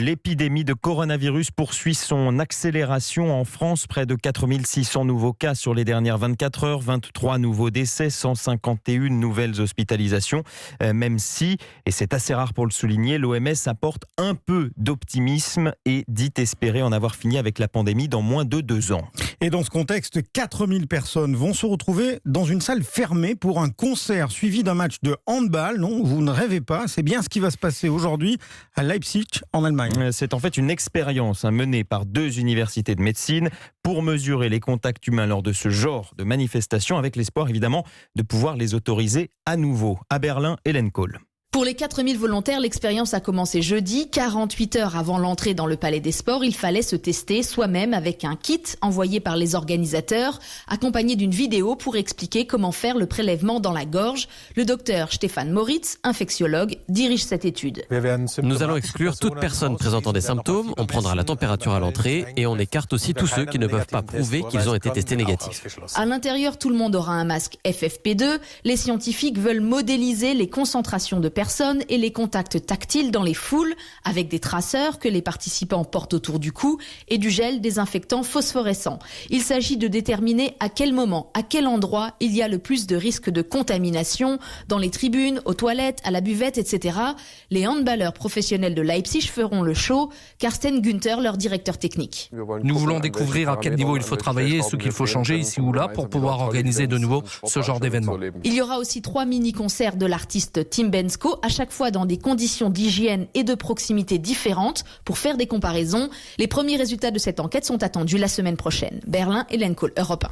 L'épidémie de coronavirus poursuit son accélération en France. Près de 4600 nouveaux cas sur les dernières 24 heures, 23 nouveaux décès, 151 nouvelles hospitalisations. Même si, et c'est assez rare pour le souligner, l'OMS apporte un peu d'optimisme et dit espérer en avoir fini avec la pandémie dans moins de 2 ans. Et dans ce contexte, 4000 personnes vont se retrouver dans une salle fermée pour un concert suivi d'un match de handball. Non, vous ne rêvez pas, c'est bien ce qui va se passer aujourd'hui à Leipzig, en Allemagne. C'est en fait une expérience menée par 2 universités de médecine pour mesurer les contacts humains lors de ce genre de manifestations, avec l'espoir évidemment de pouvoir les autoriser à nouveau. À Berlin, Hélène Kohl. Pour les 4000 volontaires, l'expérience a commencé jeudi. 48 heures avant l'entrée dans le Palais des Sports, il fallait se tester soi-même avec un kit envoyé par les organisateurs, accompagné d'une vidéo pour expliquer comment faire le prélèvement dans la gorge. Le docteur Stefan Moritz, infectiologue, dirige cette étude. Nous allons exclure toute personne présentant des symptômes, on prendra la température à l'entrée et on écarte aussi tous ceux qui ne peuvent pas prouver qu'ils ont été testés négatifs. À l'intérieur, tout le monde aura un masque FFP2. Les scientifiques veulent modéliser les concentrations de personnes et les contacts tactiles dans les foules avec des traceurs que les participants portent autour du cou et du gel désinfectant phosphorescent. Il s'agit de déterminer à quel moment, à quel endroit il y a le plus de risques de contamination, dans les tribunes, aux toilettes, à la buvette, etc. Les handballeurs professionnels de Leipzig feront le show. Carsten Günther, leur directeur technique. Nous voulons découvrir à quel niveau il faut travailler et ce qu'il faut changer ici ou là pour pouvoir organiser de nouveau ce genre d'événement. Il y aura aussi 3 mini-concerts de l'artiste Tim Bensko, à chaque fois dans des conditions d'hygiène et de proximité différentes pour faire des comparaisons. Les premiers résultats de cette enquête sont attendus la semaine prochaine. Berlin, Hélène Kohl, Europe 1.